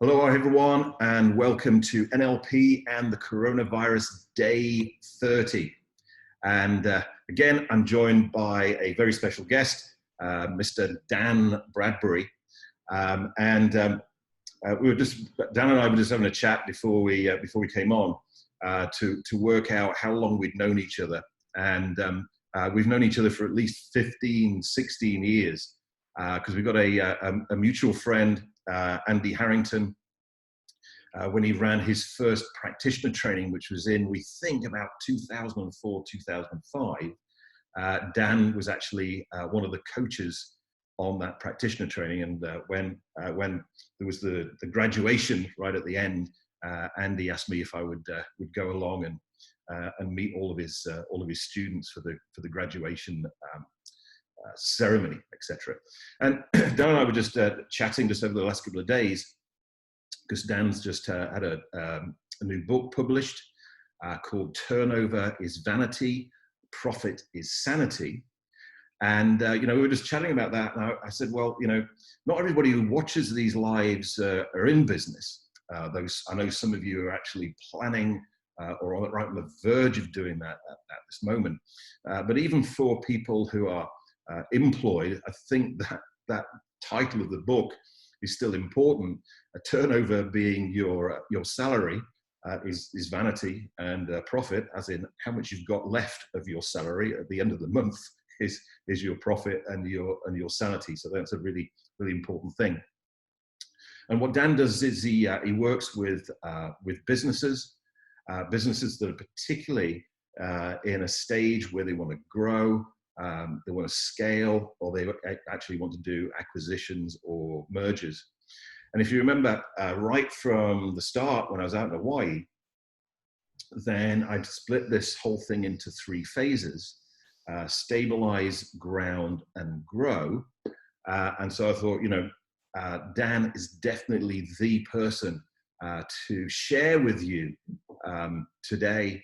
Hello, everyone, and welcome to NLP and the Coronavirus Day 30. And again, I'm joined by a very special guest, Mr. Dan Bradbury. Dan and I were just having a chat before we came on to work out how long we'd known each other. And we've known each other for at least 15, 16 years because we've got a mutual friend, Andy Harrington, when he ran his first practitioner training, which was in, we think, about 2004, 2005. Dan was actually one of the coaches on that practitioner training. And when there was the graduation right at the end, Andy asked me if I would go along and meet all of his students for the graduation ceremony, etc. And Dan and I were just chatting just over the last couple of days, because Dan's just had a new book published called Turnover is Vanity, Profit is Sanity. And we were just chatting about that, and I said, well, not everybody who watches these lives are in business. I know some of you are actually planning or right on the verge of doing that at this moment. But even for people who are employed, I think that title of the book is still important. A turnover being your salary is vanity, and profit, as in how much you've got left of your salary at the end of the month, is your profit and your sanity. So that's a really, really important thing. And what Dan does is he works with businesses that are particularly in a stage where they want to grow, they want to scale, or they actually want to do acquisitions or mergers. And if you remember right from the start when I was out in Hawaii, then I'd split this whole thing into 3 phases: stabilize, ground, and grow. And so I thought, Dan is definitely the person to share with you today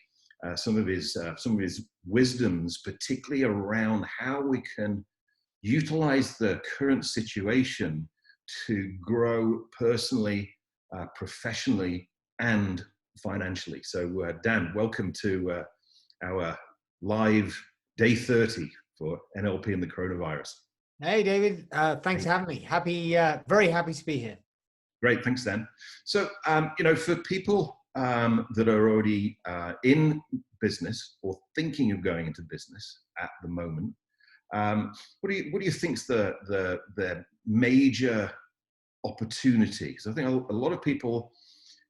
some of his wisdoms, particularly around how we can utilize the current situation to grow personally, professionally, and financially. So Dan, welcome to our live Day 30 for NLP and the Coronavirus. Hey, David. Thanks for having me. Very happy to be here. Great. Thanks, Dan. So, for people that are already in business or thinking of going into business at the moment, what do you think's the major opportunities? I think a lot of people,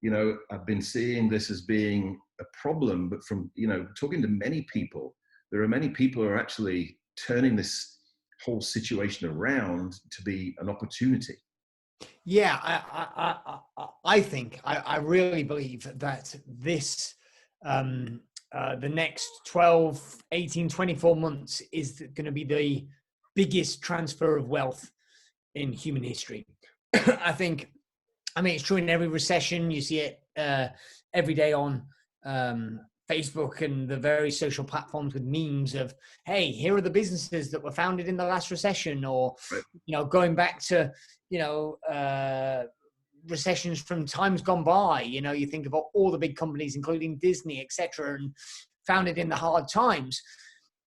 have been seeing this as being a problem, but from talking to many people, there are many people who are actually turning this whole situation around to be an opportunity. Yeah, I really believe that this, the next 12, 18, 24 months is going to be the biggest transfer of wealth in human history. It's true in every recession. You see it every day on Facebook and the various social platforms with memes of, hey, here are the businesses that were founded in the last recession, or, right, going back to, recessions from times gone by. You think about all the big companies, including Disney, etc., and founded in the hard times.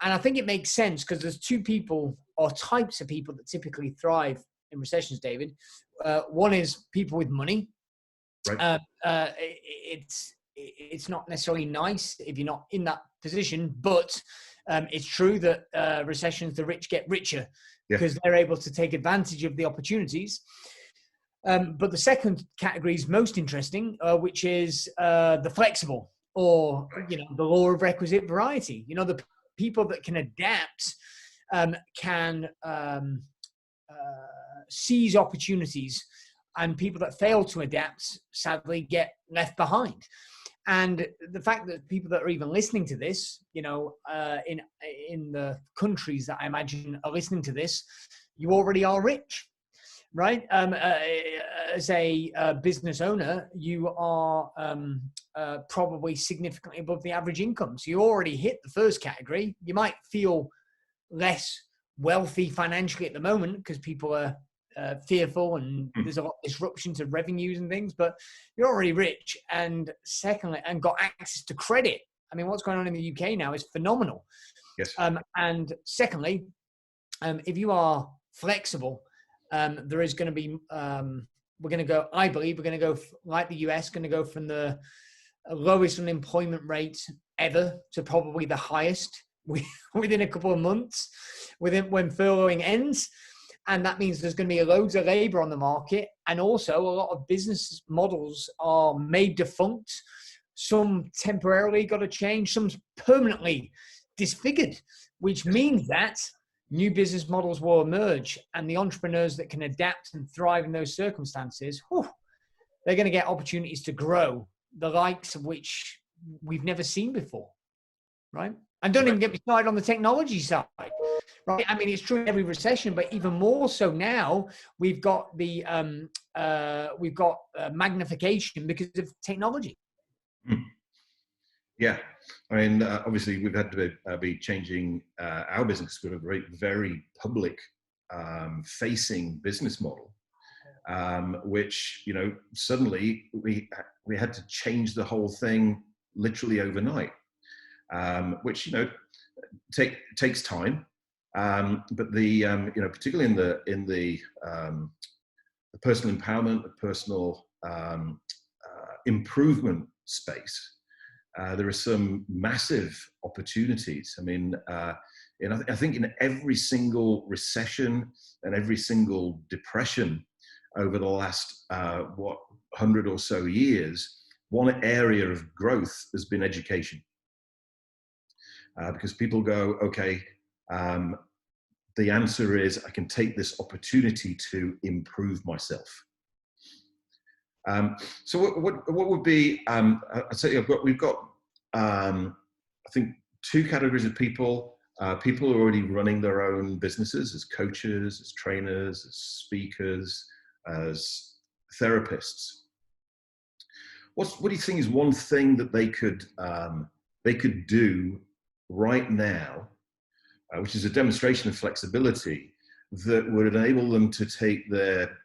And I think it makes sense because there's 2 people or types of people that typically thrive in recessions, David. One is people with money. Right. It's not necessarily nice if you're not in that position, but it's true that recessions, the rich get richer because they're able to take advantage of the opportunities. But the second category is most interesting, which is the flexible, or, the law of requisite variety. The people that can adapt can seize opportunities, and people that fail to adapt sadly get left behind. And the fact that people that are even listening to this, in the countries that I imagine are listening to this, you already are rich, right? As a business owner, you are probably significantly above the average income. So you already hit the first category. You might feel less wealthy financially at the moment because people are fearful, and there's a lot of disruption to revenues and things, but you're already rich. And secondly, and got access to credit. I mean, what's going on in the UK now is phenomenal. Yes. And secondly, if you are flexible, there is going to be, we're going to go, I believe we're going to go like the US, going to go from the lowest unemployment rate ever to probably the highest within a couple of months, when furloughing ends. And that means there's going to be loads of labor on the market. And also a lot of business models are made defunct. Some temporarily got to change, some permanently disfigured, which means that new business models will emerge, and the entrepreneurs that can adapt and thrive in those circumstances, they're going to get opportunities to grow, the likes of which we've never seen before, right? And don't even get me started on the technology side, right? I mean, it's true in every recession, but even more so now, we've got the magnification because of technology. Yeah, I mean, obviously we've had to be changing our business. We've got a very public facing business model, which, you know, suddenly we had to change the whole thing literally overnight, which, you know, takes time. But the you know, particularly in the personal empowerment, the personal improvement space, there are some massive opportunities. I mean, I think in every single recession and every single depression over the last 100 or so years, one area of growth has been education, because people go, okay, the answer is I can take this opportunity to improve myself. So what would be, I'd say we've got I think two categories of people. People who are already running their own businesses as coaches, as trainers, as speakers, as therapists. What do you think is one thing that they could do right now, which is a demonstration of flexibility, that would enable them to take their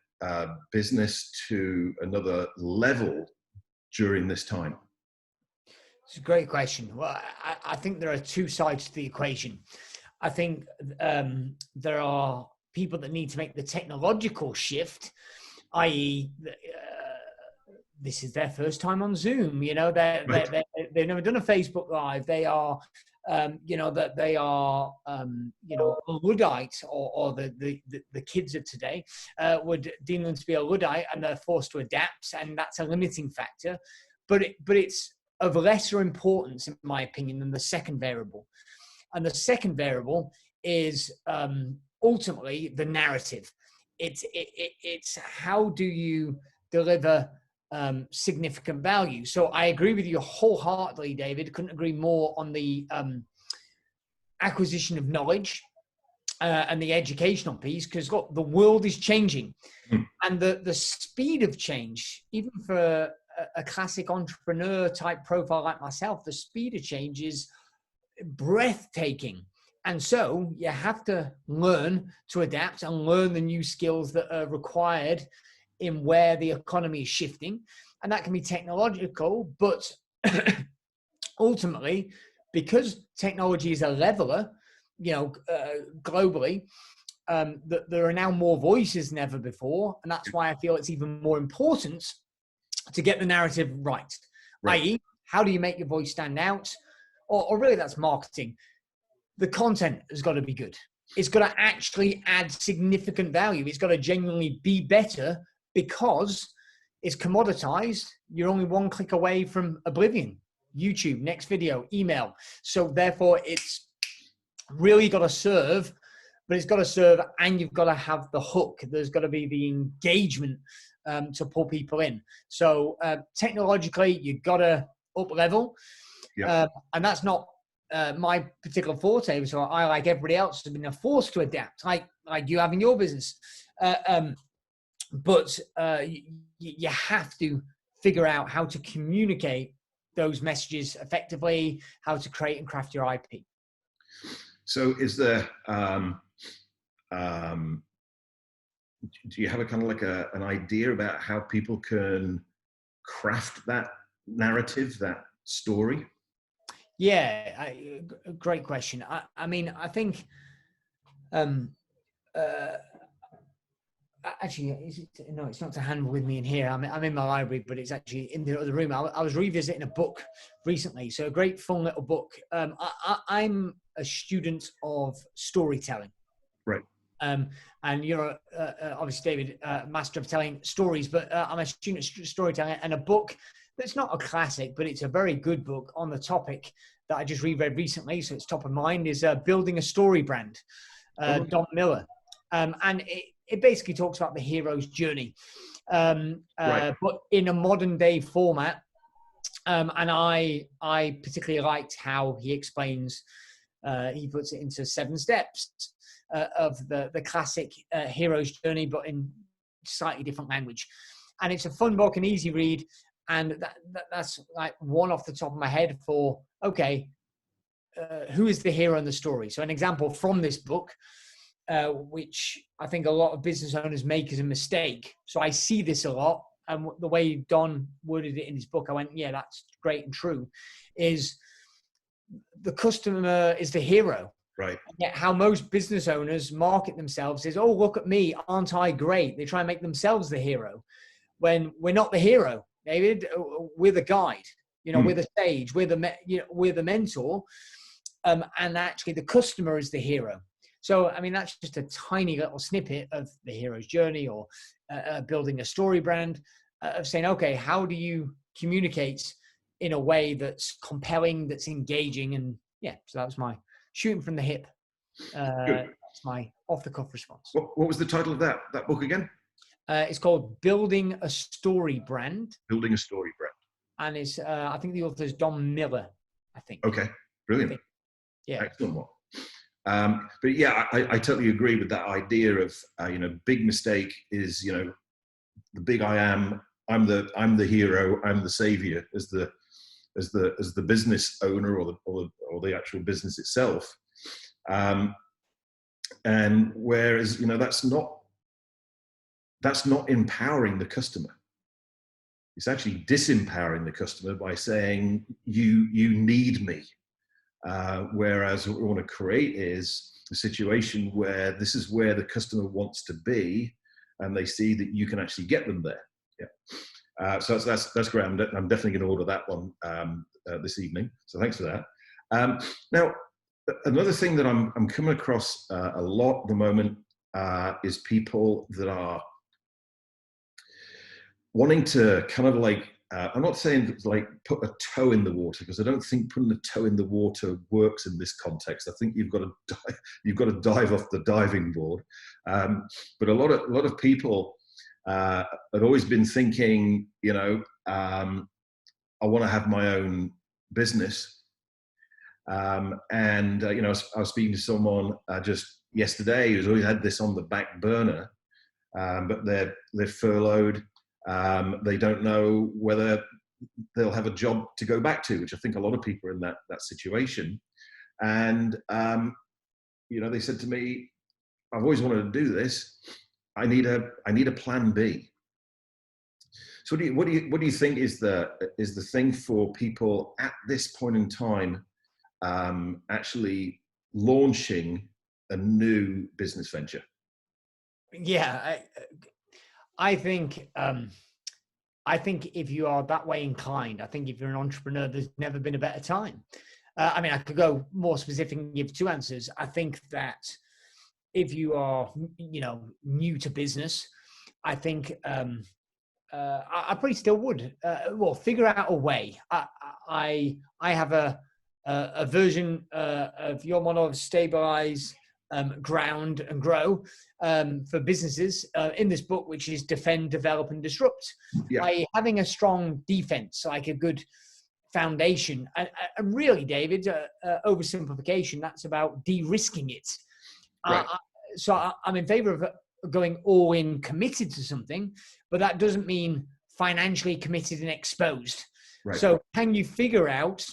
business to another level during this time? It's a great question. Well, I think there are two sides to the equation. I think there are people that need to make the technological shift, i.e., this is their first time on Zoom. You know, they've never done a Facebook Live. They are, you know, that they are, you know, a Luddite, or the kids of today would deem them to be a Luddite, and they're forced to adapt, and that's a limiting factor. But it's of lesser importance, in my opinion, than the second variable. And the second variable is ultimately the narrative. It's how do you deliver significant value. So I agree with you wholeheartedly, David. Couldn't agree more on the acquisition of knowledge and the educational piece, because look, the world is changing, and the speed of change, even for a classic entrepreneur type profile like myself, the speed of change is breathtaking. And so you have to learn to adapt and learn the new skills that are required in where the economy is shifting. And that can be technological, but ultimately, because technology is a leveler, you know, globally, that there are now more voices than ever before. And that's why I feel it's even more important to get the narrative right. I.e., how do you make your voice stand out? Or really, that's marketing. The content has got to be good. It's got to actually add significant value. It's got to genuinely be better, because it's commoditized. You're only one click away from oblivion. YouTube, next video, email. So therefore, it's really got to serve, but it's got to serve, and you've got to have the hook. There's got to be the engagement to pull people in. So technologically, you've got to up level. Yeah. And that's not my particular forte. So I, like everybody else, have been forced to adapt, like you have in your business. But you have to figure out how to communicate those messages effectively, how to create and craft your IP. So is there, do you have a kind of like an idea about how people can craft that narrative, that story? Yeah, great question. I mean, I think um, uh, actually, no, it's not to hand with me in here. I'm in my library, but it's actually in the other room. I was revisiting a book recently, so a great fun little book. I'm a student of storytelling. Right. And you're obviously, David, master of telling stories, but I'm a student of storytelling, and a book that's not a classic, but it's a very good book on the topic that I just reread recently, so it's top of mind, is Building a Story Brand, Don Miller. And it basically talks about the hero's journey, Right. but in a modern day format. And I particularly liked how he explains, he puts it into 7 steps of the classic hero's journey, but in slightly different language. And it's a fun book, an easy read. And that's like one off the top of my head for, okay, who is the hero in the story? So an example from this book, which I think a lot of business owners make as a mistake. So I see this a lot. And the way Don worded it in his book, I went, yeah, that's great and true, is the customer is the hero. Right. And yet how most business owners market themselves is, oh, look at me, aren't I great? They try and make themselves the hero when we're not the hero, David. We're the guide, we're the sage, we're the mentor. And actually the customer is the hero. So, I mean, that's just a tiny little snippet of the hero's journey, or building a story brand, of saying, okay, how do you communicate in a way that's compelling, that's engaging? And yeah, so that was my shooting from the hip. That's my off the cuff response. What was the title of that book again? It's called Building a Story Brand. Building a Story Brand. And it's, I think the author is Don Miller, I think. Okay, brilliant. Yeah. Excellent one. But yeah, I totally agree with that idea of, big mistake is, the big I am, I'm the hero, I'm the savior as the business owner, or the actual business itself. And whereas, that's not empowering the customer. It's actually disempowering the customer by saying, you need me. Whereas what we want to create is a situation where this is where the customer wants to be, and they see that you can actually get them there. Yeah. So that's great. I'm definitely going to order that one this evening. So thanks for that. Now, another thing that I'm coming across a lot at the moment is people that are wanting to kind of like, I'm not saying like put a toe in the water, because I don't think putting a toe in the water works in this context. I think you've got to dive off the diving board. But a lot of people had always been thinking, I want to have my own business. I was speaking to someone just yesterday who's always had this on the back burner, but they're furloughed. They don't know whether they'll have a job to go back to, which I think a lot of people are in that situation. And, they said to me, I've always wanted to do this. I need a plan B. So what do you think is the thing for people at this point in time, actually launching a new business venture? Yeah, I think if you are that way inclined, I think if you're an entrepreneur, there's never been a better time. I mean, I could go more specific and give 2 answers. I think that if you are, new to business, I think I probably still would. Figure out a way. I have a version of your model of stabilize, ground and grow for businesses in this book, which is defend, develop, and disrupt. Yeah. By having a strong defense, like a good foundation. And really, David, oversimplification, that's about de-risking it. Right. So I'm in favor of going all in, committed to something, but that doesn't mean financially committed and exposed. Right. So can you figure out,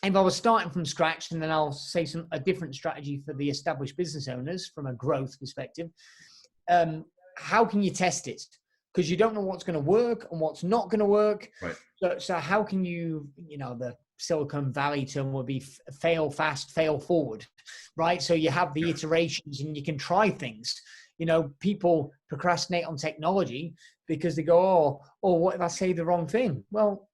if I was starting from scratch, and then I'll say a different strategy for the established business owners from a growth perspective, how can you test it? Because you don't know what's going to work and what's not going to work. Right. So how can you, the Silicon Valley term would be fail fast, fail forward, right? So you have the iterations and you can try things. People procrastinate on technology because they go, oh, what if I say the wrong thing? Well,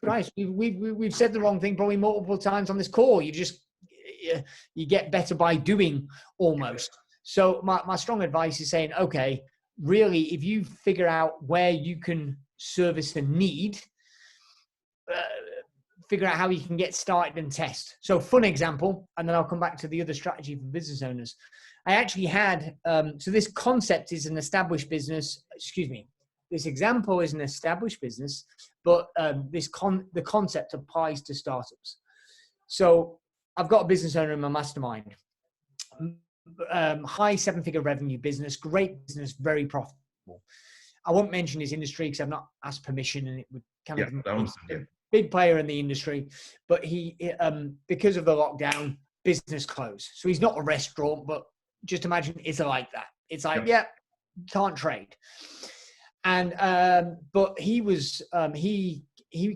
guys, we've said the wrong thing probably multiple times on this call. You get better by doing almost. So my strong advice is saying, okay, really, if you figure out where you can service a need, figure out how you can get started and test. So fun example, and then I'll come back to the other strategy for business owners. I actually had, so this concept is an established business, this example is an established business, but the concept applies to startups. So I've got a business owner in my mastermind, high 7-figure revenue business, great business, very profitable. I won't mention his industry because I've not asked permission, and it would kind of big player in the industry, but he, because of the lockdown, business closed. So he's not a restaurant, but just imagine it's like that. It's like, can't trade. And, but he was, he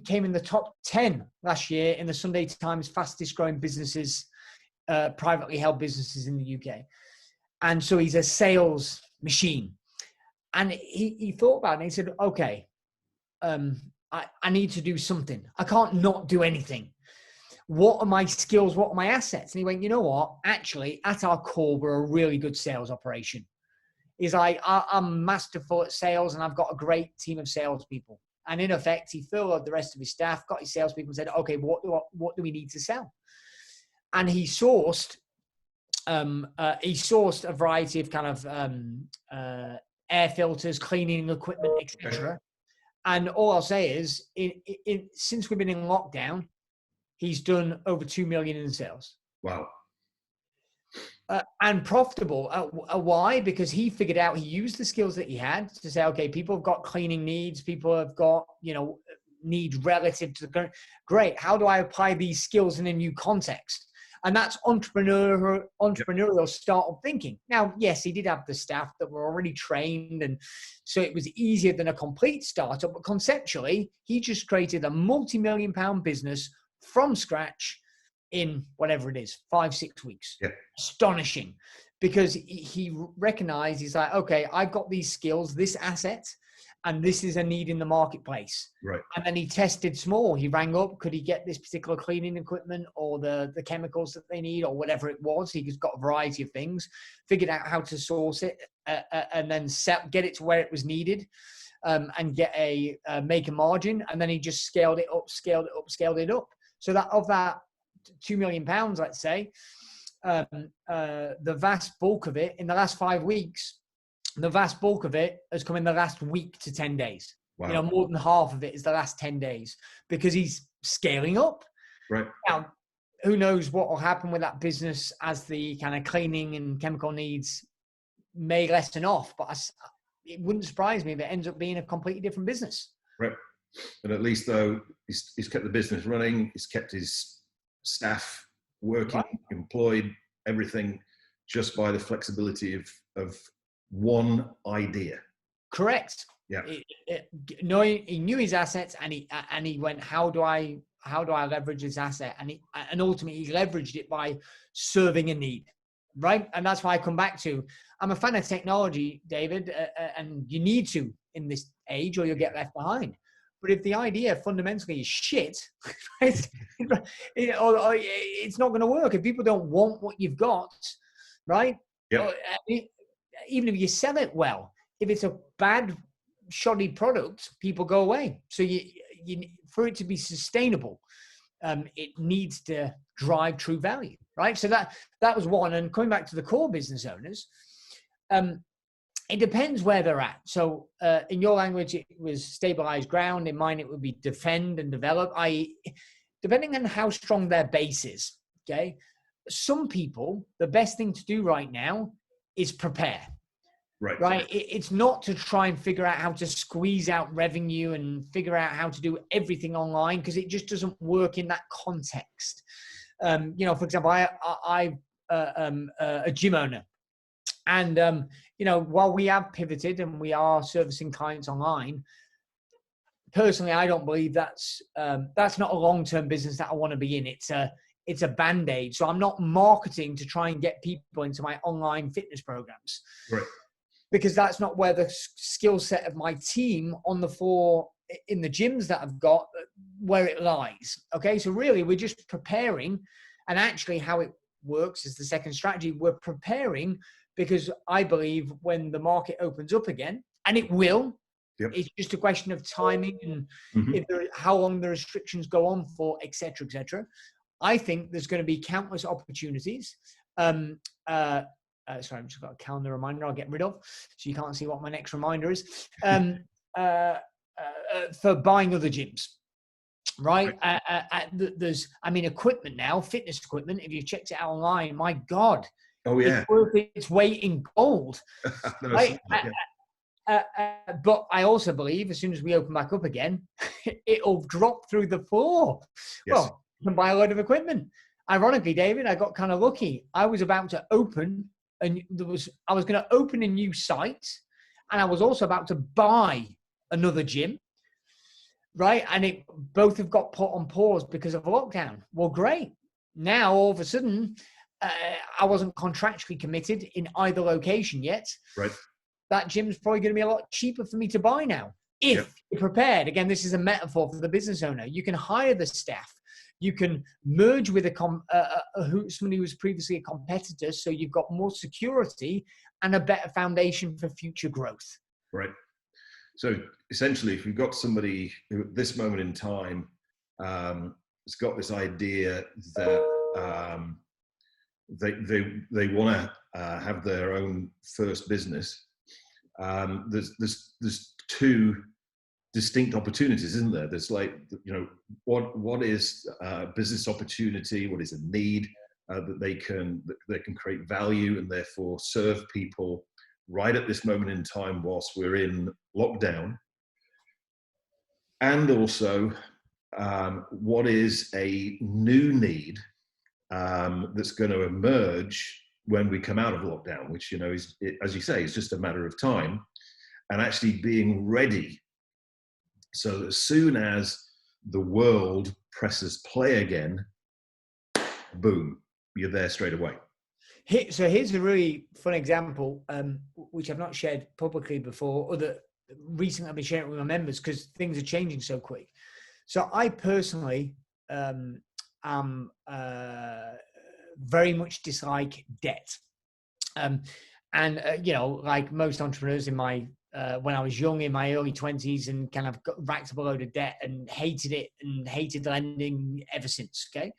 came in the top 10 last year in the Sunday Times fastest growing businesses, privately held businesses in the UK. And so he's a sales machine. And he thought about it and he said, okay, I need to do something. I can't not do anything. What are my skills? What are my assets? And he went, you know what? Actually, at our core, we're a really good sales operation. He's like, I'm masterful at sales and I've got a great team of salespeople. And in effect, he furloughed the rest of his staff, got his salespeople and said, okay, what do we need to sell? And he sourced a variety of kind of air filters, cleaning equipment, etc. And all I'll say is, since we've been in lockdown, he's done over 2 million in sales. Wow. And profitable. Why? Because he figured out, he used the skills that he had to say, okay, people have got cleaning needs, people have got, need relative to the current. Great. How do I apply these skills in a new context? And that's entrepreneurial startup thinking. Now, yes, he did have the staff that were already trained, and so it was easier than a complete startup. But conceptually, he just created a multi-million-pound business from scratch in whatever it is, 5-6 weeks. Yeah. Astonishing, because he recognized, he's like, okay, I've got these skills, this asset, and this is a need in the marketplace. Right. And then he tested small. He rang up, could he get this particular cleaning equipment or the chemicals that they need or whatever it was? He just got a variety of things, figured out how to source it, and then get it to where it was needed, and get make a margin. And then he just scaled it up. So that of that 2 million pounds, let's say, the vast bulk of it in the last 5 weeks, the vast bulk of it has come in the last week to 10 days. Wow. More than half of it is the last 10 days because he's scaling up. Right. Now, who knows what will happen with that business as the kind of cleaning and chemical needs may lessen off, but it wouldn't surprise me if it ends up being a completely different business. Right. But at least, though, he's kept the business running, he's kept his staff working, right, employed, everything, just by the flexibility of one idea. Correct. Yeah. He knew his assets, and he went, how do I leverage this asset? And ultimately he leveraged it by serving a need, right? And that's why I come back to, I'm a fan of technology, David, and you need to in this age or you'll get left behind. But if the idea fundamentally is shit, right, it's not going to work. If people don't want what you've got, right? Yep. Even if you sell it well, if it's a bad, shoddy product, people go away. So you for it to be sustainable, it needs to drive true value, right? So that was one. And coming back to the core business owners, it depends where they're at. So in your language, it was stabilize ground. In mine, it would be defend and develop, i.e., depending on how strong their base is, okay? Some people, the best thing to do right now is prepare. Right. It's not to try and figure out how to squeeze out revenue and figure out how to do everything online, because it just doesn't work in that context. For example, I'm a gym owner. And, while we have pivoted and we are servicing clients online, personally, I don't believe that's not a long-term business that I want to be in. It's a band-aid. So I'm not marketing to try and get people into my online fitness programs. Right. Because that's not where the skill set of my team on the floor in the gyms that I've got, where it lies. Okay. So really we're just preparing, and actually how it works is the second strategy. We're preparing because I believe when the market opens up again, and it will, yep. It's just a question of timing and how long the restrictions go on for, et cetera, et cetera. I think there's going to be countless opportunities. Sorry, I've just got a calendar reminder I'll get rid of, so you can't see what my next reminder is. For buying other gyms, right? There's, equipment now, fitness equipment. If you've checked it out online, my God, oh yeah, it's worth its weight in gold. Right? But I also believe as soon as we open back up again, it'll drop through the floor. Yes. Well, you can buy a load of equipment. Ironically, David, I got kind of lucky. I was about to open. And I was going to open a new site, and I was also about to buy another gym, right? And both have got put on pause because of lockdown. Well, great. Now, all of a sudden, I wasn't contractually committed in either location yet. Right. That gym's probably going to be a lot cheaper for me to buy now. If you're prepared. Again, this is a metaphor for the business owner. You can hire the staff. You can merge with somebody who was previously a competitor, so you've got more security and a better foundation for future growth. Right. So essentially, if you've got somebody who at this moment in time has got this idea that they want to have their own first business, there's two distinct opportunities, isn't there? There's what is a business opportunity? What is a need that they can create value and therefore serve people right at this moment in time whilst we're in lockdown? And also, what is a new need that's going to emerge when we come out of lockdown, which, is, as you say, is just a matter of time, and actually being ready. So as soon as the world presses play again, boom, you're there straight away. So here's a really fun example, which I've not shared publicly before, or that recently I've been sharing with my members because things are changing so quick. So I personally am very much dislike debt. Like most entrepreneurs in my when I was young, in my early 20s, and kind of racked up a load of debt and hated it and hated lending ever since. Okay.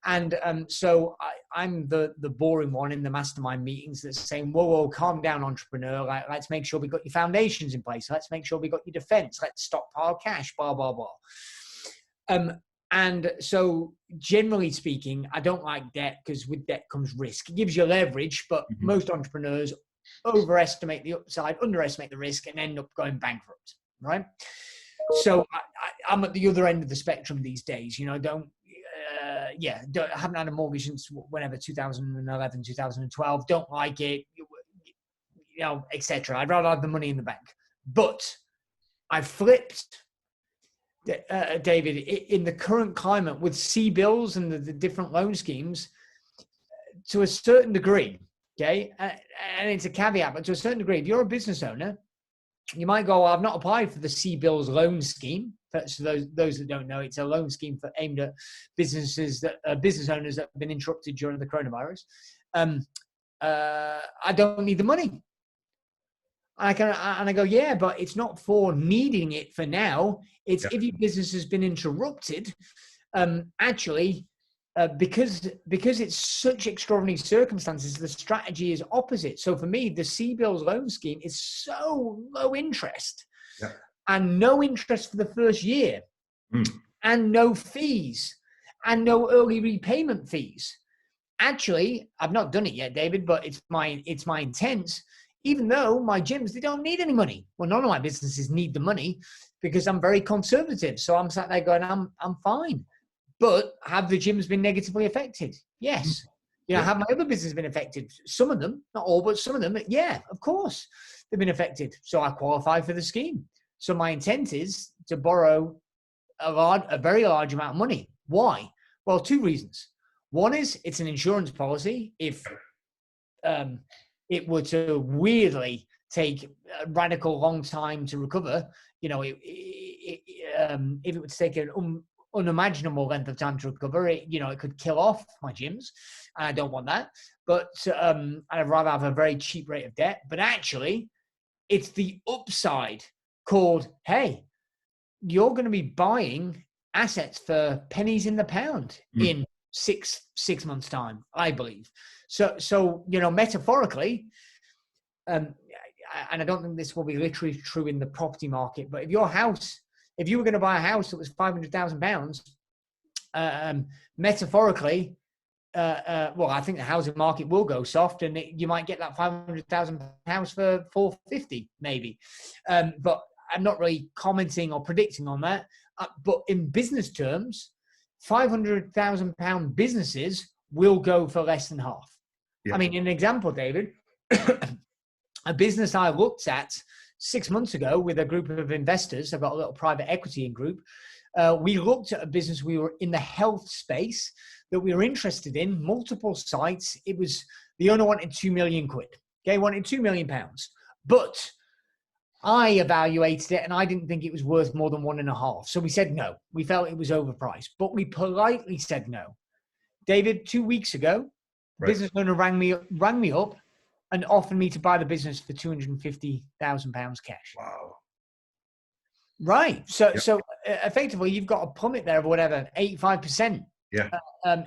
And so I'm the boring one in the mastermind meetings that's saying, whoa, calm down, entrepreneur. Let's make sure we got your foundations in place. Let's make sure we got your defense. Let's stockpile cash, blah, blah, blah. And so generally speaking, I don't like debt because with debt comes risk. It gives you leverage, but most entrepreneurs overestimate the upside, underestimate the risk, and end up going bankrupt, right? So I'm at the other end of the spectrum these days. I haven't had a mortgage since whenever, 2011, 2012. Don't like it, etc. I'd rather have the money in the bank. But I flipped, David, in the current climate with C-bills and the different loan schemes to a certain degree. Okay. And it's a caveat, but to a certain degree, if you're a business owner, you might go, I've not applied for the C-bills loan scheme. So those that don't know, it's a loan scheme aimed at business owners that have been interrupted during the coronavirus. I don't need the money. And I go, yeah, but it's not for needing it for now. It's if your business has been interrupted, because it's such extraordinary circumstances, the strategy is opposite. So for me, the C-bills loan scheme is so low interest and no interest for the first year and no fees and no early repayment fees. Actually, I've not done it yet, David, but it's my intent. Even though my gyms, they don't need any money. Well, none of my businesses need the money because I'm very conservative. So I'm sat there going, I'm fine. But have the gyms been negatively affected? Yes. You know, have my other business been affected? Some of them, not all, but some of them, yeah, of course, they've been affected. So I qualify for the scheme. So my intent is to borrow a very large amount of money. Why? Well, two reasons. One is it's an insurance policy. If it were to weirdly take a radical long time to recover, you know, if it would take an unimaginable length of time to recover, it could kill off my gyms, and I don't want that. But I'd rather have a very cheap rate of debt. But actually, it's the upside called, hey, you're going to be buying assets for pennies in the pound in six months' time, I believe. So metaphorically, and I don't think this will be literally true in the property market, but if you were going to buy a house that was £500,000, metaphorically, I think the housing market will go soft, and you might get that £500,000 house for $450 maybe. But I'm not really commenting or predicting on that. But in business terms, £500,000 businesses will go for less than half. Yeah. I mean, an example, David, a business I looked at 6 months ago with a group of investors. I've got a little private equity group. We looked at a business. We were in the health space that we were interested in, multiple sites. It was, the owner wanted £2 million. Okay, wanted £2 million. But I evaluated it and I didn't think it was worth more than 1.5. So we said no. We felt it was overpriced, but we politely said no. David, 2 weeks ago, the business owner rang me up and offered me to buy the business for £250,000 cash. Wow. Right. So effectively, you've got a plummet there of whatever, 85%. Yeah.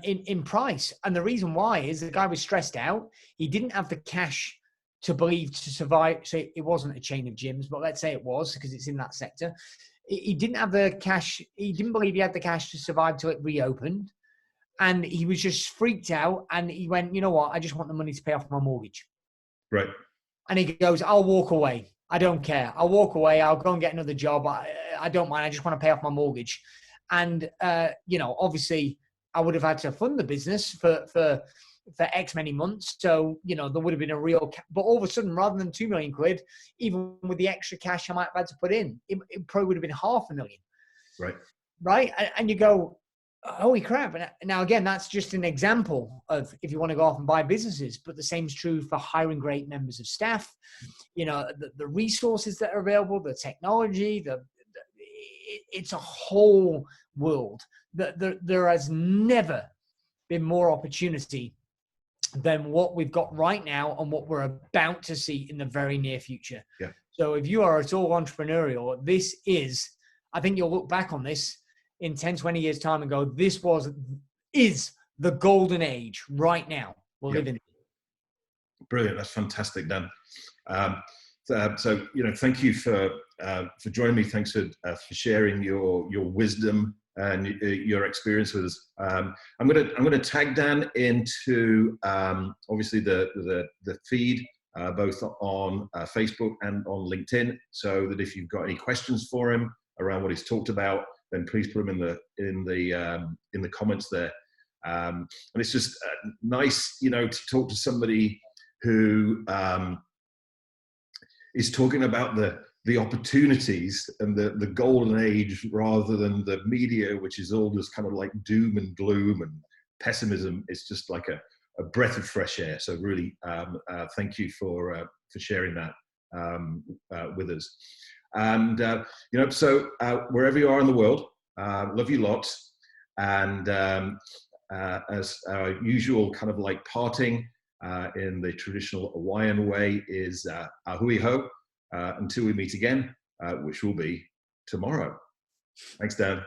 In price. And the reason why is the guy was stressed out. He didn't have the cash to survive. So it wasn't a chain of gyms, but let's say it was, because it's in that sector. He didn't have the cash. He didn't believe he had the cash to survive till it reopened. And he was just freaked out. And he went, you know what? I just want the money to pay off my mortgage. Right. And he goes, I'll walk away. I don't care. I'll walk away. I'll go and get another job. I don't mind. I just want to pay off my mortgage. And, obviously I would have had to fund the business for X many months. So, there would have been a real, but all of a sudden, rather than £2 million, even with the extra cash I might have had to put in, it probably would have been £500,000. Right. Right. And you go, holy crap. And now, again, that's just an example of if you want to go off and buy businesses, but the same is true for hiring great members of staff, the resources that are available, the technology, it's a whole world. There has never been more opportunity than what we've got right now and what we're about to see in the very near future. Yeah. So if you are at all entrepreneurial, I think you'll look back on this in 10, 20 years time and go, this is the golden age right now we're living in. Brilliant. That's fantastic, Dan. So thank you for joining me. Thanks for sharing your wisdom and your experience with us. I'm going to tag Dan into obviously the feed both on Facebook and on LinkedIn, so that if you've got any questions for him around what he's talked about, then please put them in the comments there. And it's just nice, to talk to somebody who is talking about the opportunities and the golden age, rather than the media, which is all just kind of like doom and gloom and pessimism. It's just like a breath of fresh air. So really, thank you for sharing that with us. And so wherever you are in the world, love you lots. And as our usual kind of like parting in the traditional Hawaiian way is ahui ho, until we meet again, which will be tomorrow. Thanks, Dan.